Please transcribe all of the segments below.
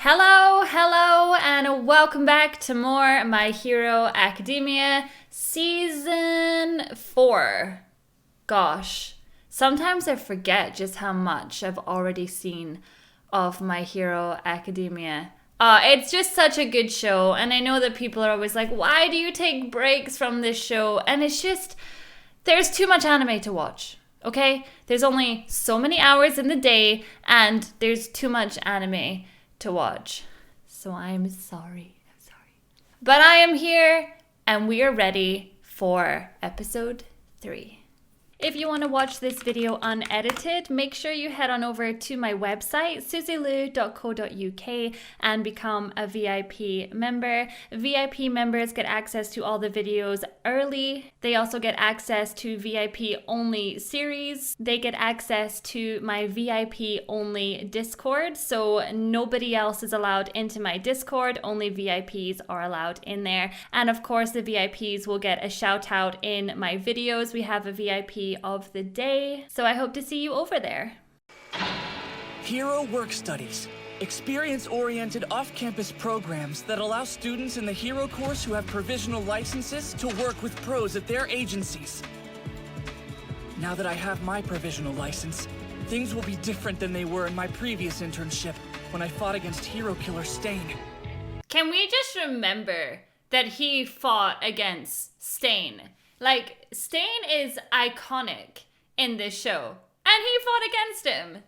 Hello, and welcome back to more My Hero Academia Season 4. Gosh, sometimes I forget just how much I've already seen of My Hero Academia. It's just such a good show, and I know that people are always like, why do you take breaks from this show? And it's just, there's too much anime to watch. Okay? There's only so many hours in the day, and there's too much anime to watch. So I'm sorry. But I am here, and we are ready for episode 3. If you want to watch this video unedited, make sure you head on over to my website, suzylu.co.uk, and become a VIP member. VIP members get access to all the videos early. They also get access to VIP-only series. They get access to my VIP-only Discord, so nobody else is allowed into my Discord. Only VIPs are allowed in there. And of course, the VIPs will get a shout out in my videos. We have a VIP of the day, so I hope to see you over there. Hero Work Studies. Experience-oriented off-campus programs that allow students in the Hero course who have provisional licenses to work with pros at their agencies. Now that I have my provisional license, things will be different than they were in my previous internship when I fought against hero killer Stain. Can we just remember that he fought against Stain? Like, Stain is iconic in this show, and he fought against him.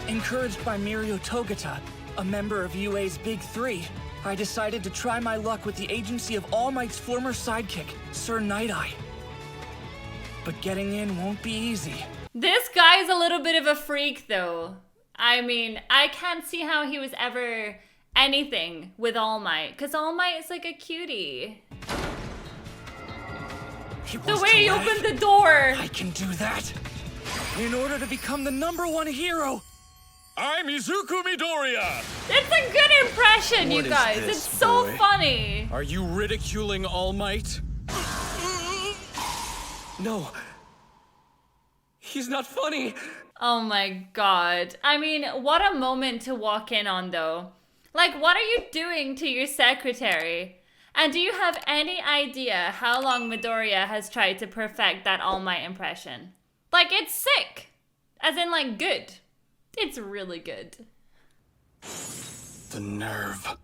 Encouraged by Mirio Togata, a member of UA's Big Three, I decided to try my luck with the agency of All Might's former sidekick, Sir Night-Eye. But getting in won't be easy. This guy's a little bit of a freak, though. I mean, I can't see how he was ever anything with All Might, because All Might is like a cutie. The way he opened the door! I can do that! In order to become the #1 hero! I'm Izuku Midoriya! It's a good impression, you guys! This, it's so boy? funny! Are you ridiculing All Might? No. He's not funny! Oh my god. I mean, what a moment to walk in on, though. Like, what are you doing to your secretary? And do you have any idea how long Midoriya has tried to perfect that All Might impression? Like, it's sick. As in, like, good. It's really good. The nerve.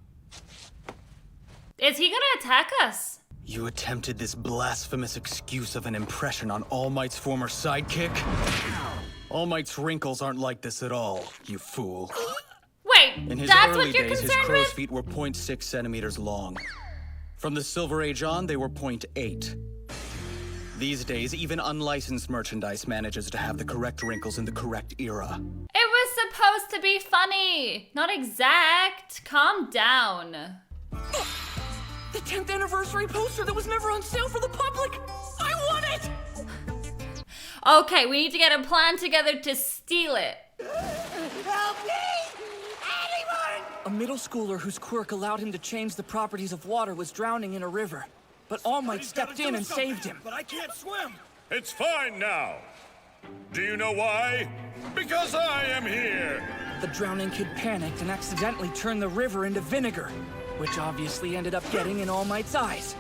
Is he gonna attack us? You attempted this blasphemous excuse of an impression on All Might's former sidekick? All Might's wrinkles aren't like this at all, you fool. Wait, In his that's early what you're days, his concerned crow's with? feet were 0.6 centimeters long. From the Silver Age on, they were 0.8. These days, even unlicensed merchandise manages to have the correct wrinkles in the correct era. It was supposed to be funny, not exact. Calm down. The 10th anniversary poster that was never on sale for the public! I want it! Okay, we need to get a plan together to steal it. Help me! Anyone! A middle schooler whose quirk allowed him to change the properties of water was drowning in a river. But All Might stepped in and saved him. But I can't swim! It's fine now! Do you know why? Because I am here! The drowning kid panicked and accidentally turned the river into vinegar, which obviously ended up getting in All Might's eyes.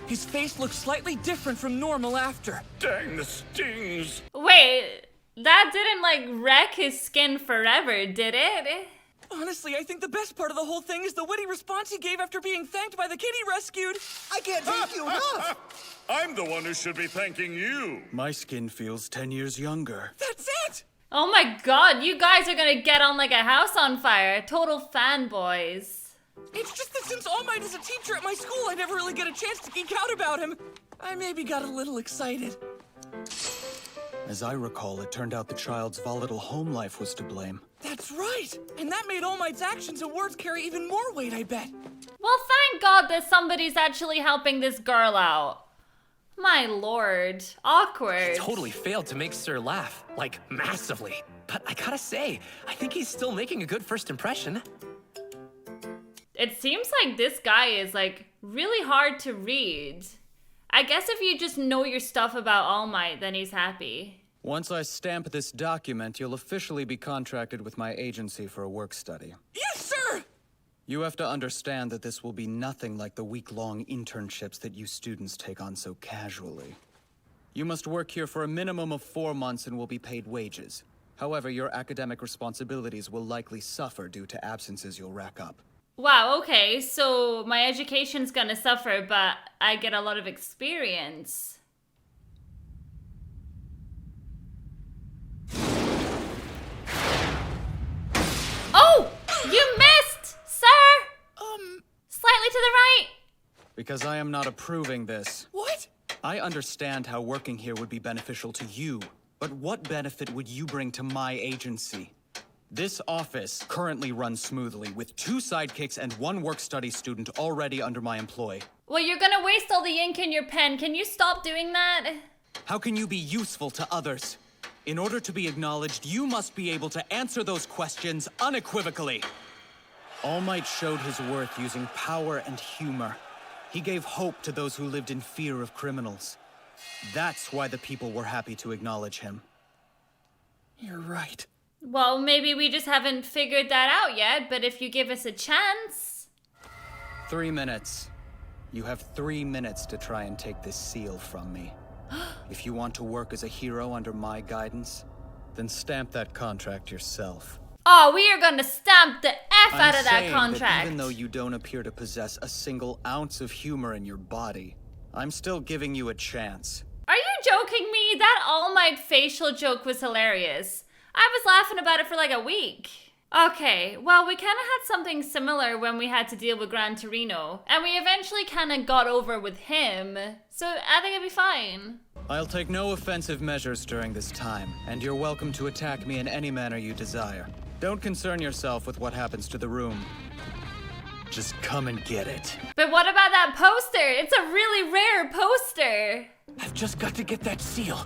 His face looked slightly different from normal after. Dang the stings! Wait, that didn't like wreck his skin forever, did it? Honestly, I think the best part of the whole thing is the witty response he gave after being thanked by the kid he rescued. I can't thank you enough! I'm the one who should be thanking you! My skin feels 10 years younger. That's it! Oh my god, you guys are gonna get on like a house on fire. Total fanboys. It's just that since All Might is a teacher at my school, I never really get a chance to geek out about him. I maybe got a little excited. As I recall, it turned out the child's volatile home life was to blame. That's right! And that made All Might's actions and words carry even more weight, I bet. Well, thank God that somebody's actually helping this girl out. My lord, awkward. He totally failed to make Sir laugh, like massively. But I gotta say, I think he's still making a good first impression. It seems like this guy is like really hard to read. I guess if you just know your stuff about All Might, then he's happy. Once I stamp this document, you'll officially be contracted with my agency for a work study. Yes, You have to understand that this will be nothing like the week-long internships that you students take on so casually. You must work here for a minimum of 4 months and will be paid wages. However, your academic responsibilities will likely suffer due to absences you'll rack up. Wow, okay, so my education's gonna suffer, but I get a lot of experience. Oh! You missed, sir! Slightly to the right. Because I am not approving this. What? I understand how working here would be beneficial to you, but what benefit would you bring to my agency? This office currently runs smoothly, with 2 sidekicks and 1 work-study student already under my employ. Well, you're gonna waste all the ink in your pen. Can you stop doing that? How can you be useful to others? In order to be acknowledged, you must be able to answer those questions unequivocally. All Might showed his worth using power and humor. He gave hope to those who lived in fear of criminals. That's why the people were happy to acknowledge him. You're right. Well, maybe we just haven't figured that out yet, but if you give us a chance... 3 minutes. You have 3 minutes to try and take this seal from me. If you want to work as a hero under my guidance, then stamp that contract yourself. Oh, we are gonna stamp the F out of that I'm saying contract. that even though you don't appear to possess a single ounce of humor in your body, I'm still giving you a chance. Are you joking me? That All Might facial joke was hilarious. I was laughing about it for like a week. Okay, well, we kind of had something similar when we had to deal with Gran Torino, and we eventually kind of got over with him, so I think it'll be fine. I'll take no offensive measures during this time, and you're welcome to attack me in any manner you desire. Don't concern yourself with what happens to the room. Just come and get it. But what about that poster? It's a really rare poster. I've just got to get that seal.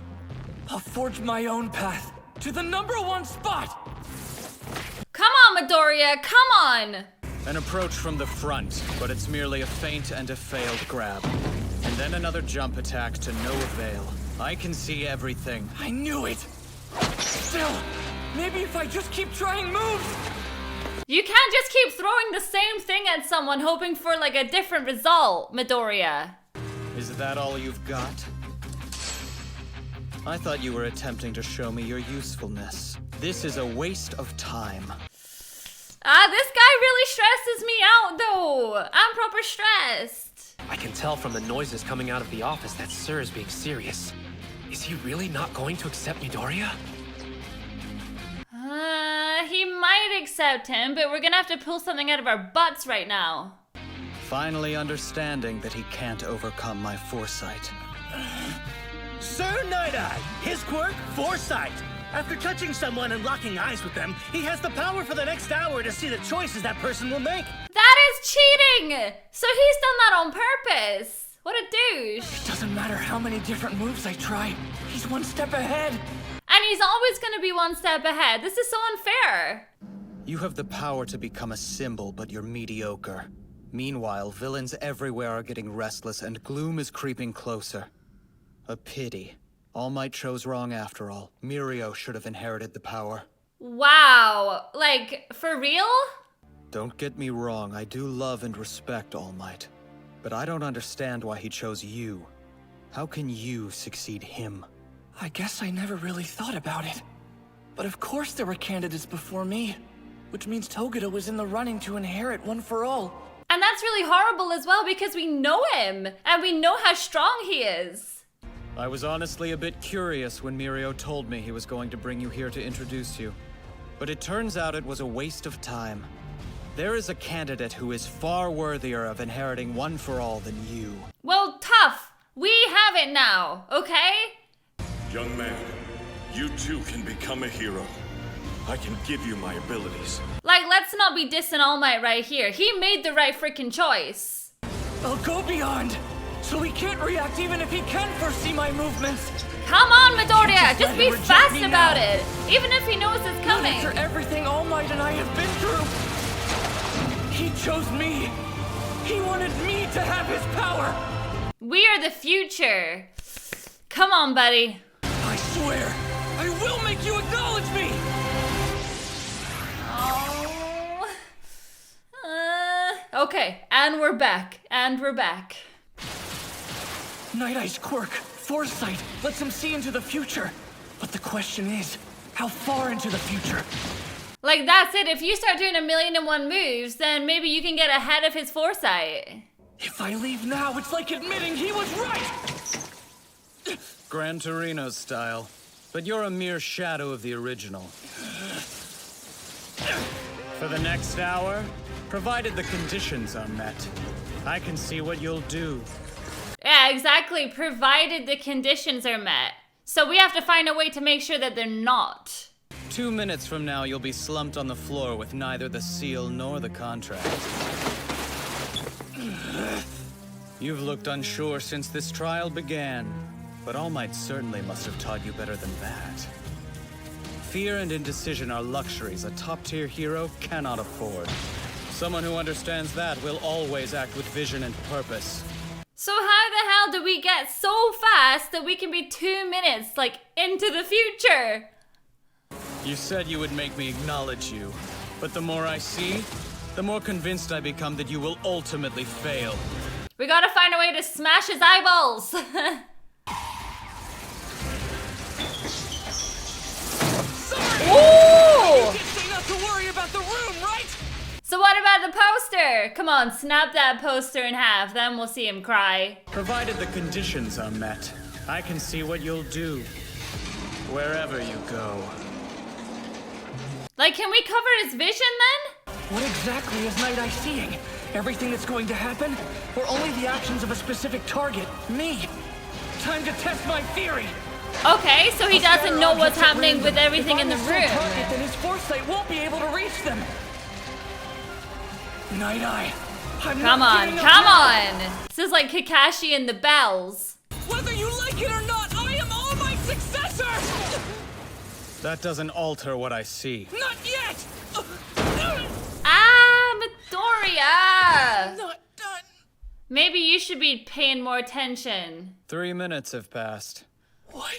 I'll forge my own path to the #1 spot. Come on, Midoriya, come on! An approach from the front, but it's merely a feint and a failed grab. And then another jump attack to no avail. I can see everything. I knew it. Still, maybe if I just keep trying moves. You can't just keep throwing the same thing at someone hoping for like a different result, Midoriya. Is that all you've got? I thought you were attempting to show me your usefulness. This is a waste of time. This guy really stresses me out though. I'm proper stressed. I can tell from the noises coming out of the office that Sir is being serious. Is he really not going to accept Midoriya? He might accept him, but we're gonna have to pull something out of our butts right now. Finally understanding that he can't overcome my foresight. Sir Night-Eye, his quirk, foresight. After touching someone and locking eyes with them, he has the power for the next hour to see the choices that person will make. That is cheating! So he's done that on purpose. What a douche. It doesn't matter how many different moves I try. He's 1 step ahead. And he's always gonna be 1 step ahead. This is so unfair. You have the power to become a symbol, but you're mediocre. Meanwhile, villains everywhere are getting restless and gloom is creeping closer. A pity. All Might chose wrong after all. Mirio should have inherited the power. Wow. Like, for real? Don't get me wrong, I do love and respect All Might. But I don't understand why he chose you. How can you succeed him? I guess I never really thought about it. But of course there were candidates before me. Which means Togeda was in the running to inherit One for All. And that's really horrible as well because we know him. And we know how strong he is. I was honestly a bit curious when Mirio told me he was going to bring you here to introduce you. But it turns out it was a waste of time. There is a candidate who is far worthier of inheriting One for All than you. Well, tough. We have it now, okay? Young man, you too can become a hero. I can give you my abilities. Like, let's not be dissing All Might right here. He made the right freaking choice. I'll go beyond, so he can't react even if he can foresee my movements. Come on, Midoriya, just let be him reject fast me about now. it. Even if he knows it's Not coming. after everything All Might and I have been through. He chose me. He wanted me to have his power. We are the future. Come on, buddy. I swear, I will make you acknowledge me. Oh. Okay, and we're back. And we're back. Night Eye's quirk, foresight, lets him see into the future. But the question is, how far into the future? Like, that's it. If you start doing 1,000,001 moves, then maybe you can get ahead of his foresight. If I leave now, it's like admitting he was right! Gran Torino style. But you're a mere shadow of the original. For the next hour, provided the conditions are met, I can see what you'll do. Yeah, exactly. Provided the conditions are met. So we have to find a way to make sure that they're not. 2 minutes from now, you'll be slumped on the floor with neither the seal nor the contract. You've looked unsure since this trial began, but All Might certainly must have taught you better than that. Fear and indecision are luxuries a top-tier hero cannot afford. Someone who understands that will always act with vision and purpose. So how the hell do we get so fast that we can be 2 minutes, like, into the future? You said you would make me acknowledge you, but the more I see, the more convinced I become that you will ultimately fail. We gotta find a way to smash his eyeballs. Ooh! You did say not to worry about the room, right? So what about the poster? Come on, snap that poster in half, then we'll see him cry. Provided the conditions are met, I can see what you'll do. Wherever you go. Like, can we cover his vision then? What exactly is Night Eye seeing? Everything that's going to happen? Or only the actions of a specific target? Me? Time to test my theory! Okay, so he doesn't know what's happening with everything in the If I'm the sole target, room. then his foresight won't be able to reach them. Night Eye, I'm Come not on, giving up come now. on! This is like Kakashi and the Bells. Whether you like it or not, I am All Might's successor! That doesn't alter what I see. Not yet! Ah, Midoriya! Not done. Maybe you should be paying more attention. 3 minutes have passed. What?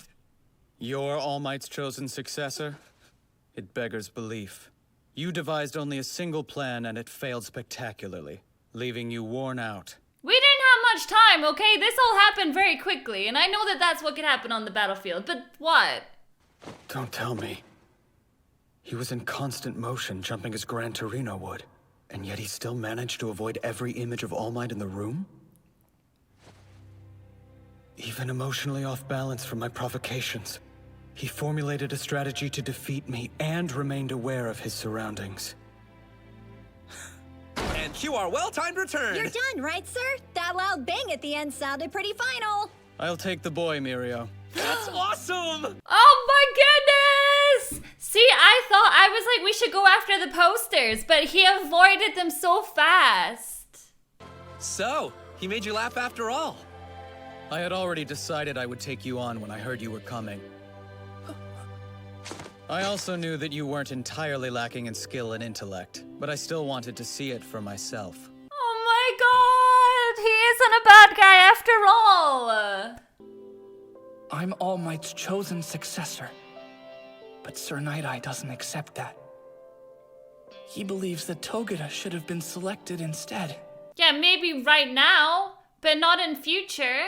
You're All Might's chosen successor? It beggars belief. You devised only a single plan and it failed spectacularly, leaving you worn out. We didn't have much time, okay? This all happened very quickly, and I know that that's what could happen on the battlefield, but what? Don't tell me. He was in constant motion, jumping as Gran Torino would, and yet he still managed to avoid every image of All Might in the room? Even emotionally off balance from my provocations, he formulated a strategy to defeat me and remained aware of his surroundings. And cue our well-timed return. You're done, right, sir? That loud bang at the end sounded pretty final. I'll take the boy, Mirio. That's awesome! Oh my goodness! See, I was like, we should go after the posters, but he avoided them so fast. So, he made you laugh after all. I had already decided I would take you on when I heard you were coming. I also knew that you weren't entirely lacking in skill and intellect, but I still wanted to see it for myself. Oh my god! He isn't a bad guy after all! I'm All Might's chosen successor. But Sir Night Eye doesn't accept that. He believes that Togeda should have been selected instead. Yeah, maybe right now, but not in future.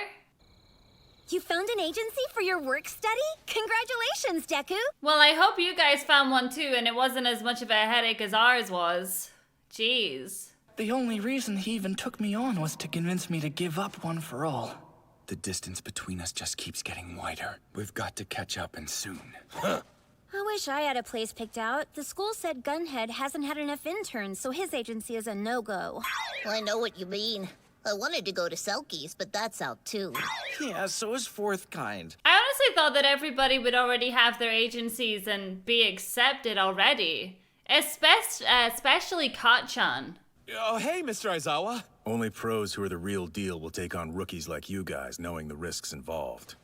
You found an agency for your work study? Congratulations, Deku! Well, I hope you guys found one too, and it wasn't as much of a headache as ours was. Jeez. The only reason he even took me on was to convince me to give up one for all. The distance between us just keeps getting wider. We've got to catch up, and soon. I wish I had a place picked out. The school said Gunhead hasn't had enough interns, so his agency is a no-go. I know what you mean. I wanted to go to Selkie's, but that's out too. Yeah, so is fourth kind. I honestly thought that everybody would already have their agencies and be accepted already. Especially Kachan. Oh, hey, Mr. Aizawa. Only pros who are the real deal will take on rookies like you guys, knowing the risks involved.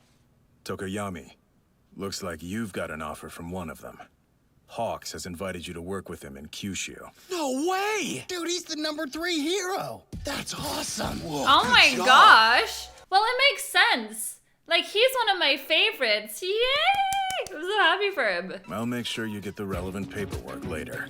Tokoyami, looks like you've got an offer from one of them. Hawks has invited you to work with him in Kyushu. No way! Dude, he's the #3 hero. That's awesome. Whoa, Oh good my job. gosh! Well, it makes sense. Like, he's one of my favorites. Yay! I'm so happy for him. I'll make sure you get the relevant paperwork later.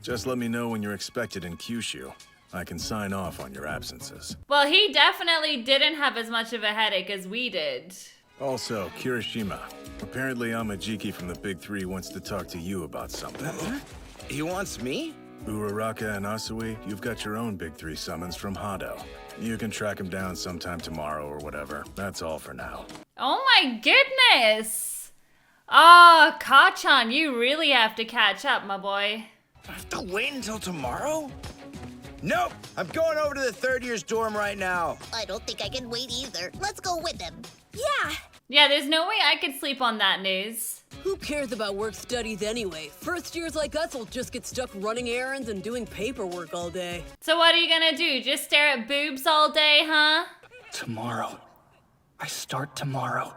Just let me know when you're expected in Kyushu. I can sign off on your absences. Well, he definitely didn't have as much of a headache as we did. Also, Kirishima. Apparently Amajiki from the Big Three wants to talk to you about something. He wants me? Uraraka and Asui, you've got your own Big Three summons from Hado. You can track him down sometime tomorrow or whatever. That's all for now. Oh my goodness! Oh, Kachan, you really have to catch up, my boy. I have to wait until tomorrow? Nope! I'm going over to the third year's dorm right now. I don't think I can wait either. Let's go with him. Yeah. Yeah, there's no way I could sleep on that news. Who cares about work studies anyway? First years like us will just get stuck running errands and doing paperwork all day. So what are you gonna do? Just stare at boobs all day, huh? Tomorrow. I start tomorrow.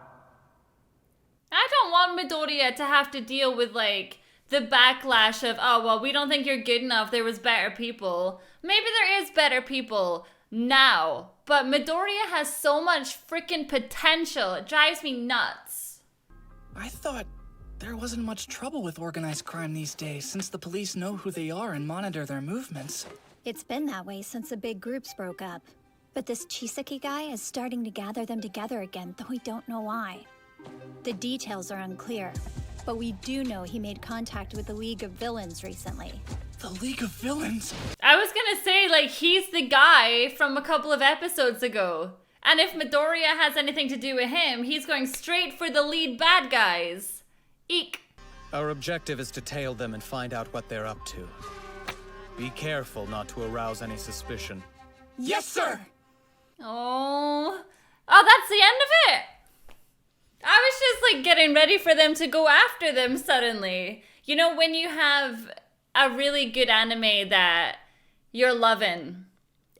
I don't want Midoriya to have to deal with, like, the backlash of, oh, well, we don't think you're good enough, there was better people. Maybe there is better people now, but Midoriya has so much freaking potential. It drives me nuts. I thought there wasn't much trouble with organized crime these days, since the police know who they are and monitor their movements. It's been that way since the big groups broke up. But this Chisaki guy is starting to gather them together again, though we don't know why. The details are unclear, but we do know he made contact with the League of Villains recently. The League of Villains? I was gonna say, like, he's the guy from a couple of episodes ago. And if Midoriya has anything to do with him, he's going straight for the lead bad guys. Eek. Our objective is to tail them and find out what they're up to. Be careful not to arouse any suspicion. Yes, sir! Oh, that's the end of it. I was just like getting ready for them to go after them suddenly. You know, when you have a really good anime that you're loving,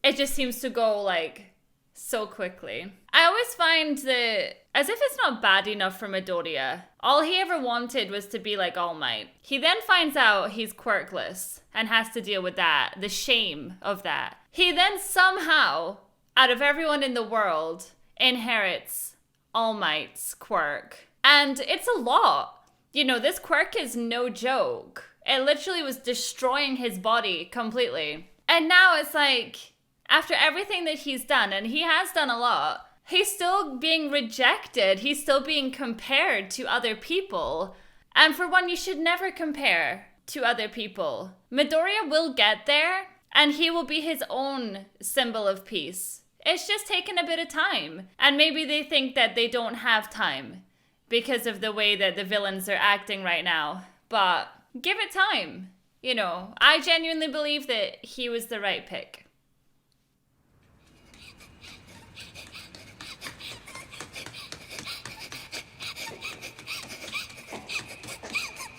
it just seems to go like so quickly. I always find that as if it's not bad enough for Midoriya, all he ever wanted was to be like All Might. He then finds out he's quirkless and has to deal with that, the shame of that. He then somehow, out of everyone in the world, inherits All Might's quirk. And it's a lot. You know, this quirk is no joke. It literally was destroying his body completely. And now it's like, after everything that he's done, and he has done a lot, he's still being rejected. He's still being compared to other people. And for one, you should never compare to other people. Midoriya will get there, and he will be his own symbol of peace. It's just taken a bit of time. And maybe they think that they don't have time because of the way that the villains are acting right now. But give it time. You know, I genuinely believe that he was the right pick.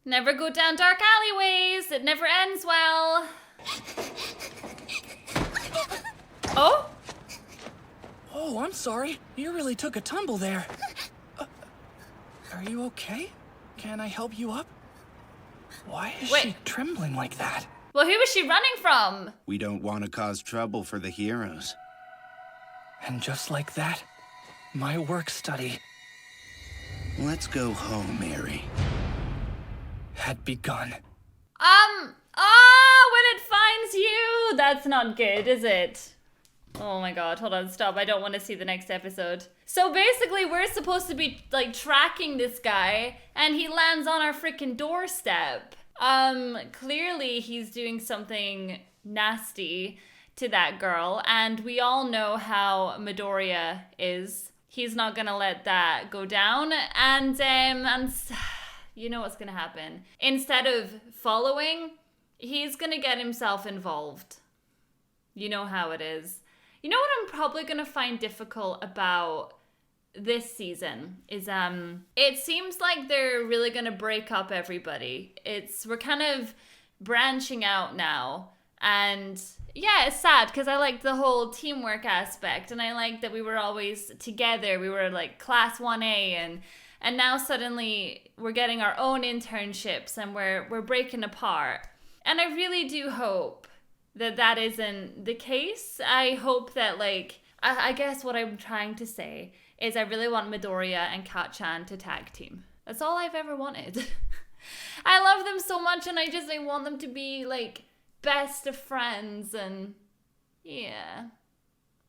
Never go down dark alleyways. It never ends well. Oh? Oh, I'm sorry. You really took a tumble there. Are you okay? Can I help you up? Why is she trembling like that? Well, who was she running from? We don't want to cause trouble for the heroes. And just like that, my work study Let's go home, Mary. had begun. When it finds you! That's not good, is it? Oh my god, hold on, stop. I don't want to see the next episode. So basically, we're supposed to be, like, tracking this guy, and he lands on our freaking doorstep. Clearly he's doing something nasty to that girl, and we all know how Midoriya is. He's not gonna let that go down, and you know what's gonna happen. Instead of following, he's gonna get himself involved. You know how it is. You know what I'm probably gonna find difficult about this season is it seems like they're really gonna break up everybody. We're kind of branching out now, and yeah, it's sad because I like the whole teamwork aspect, and I like that we were always together. We were like class 1A, and now suddenly we're getting our own internships and we're breaking apart. And I really do hope that isn't the case. I hope that, like, I guess what I'm trying to say is I really want Midoriya and Kat-chan to tag team. That's all I've ever wanted. I love them so much, and I want them to be, like, best of friends, and Yeah,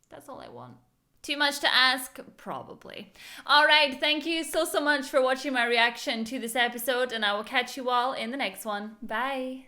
that's all I want. Too much to ask? Probably. Alright, thank you so much for watching my reaction to this episode, and I will catch you all in the next one. Bye!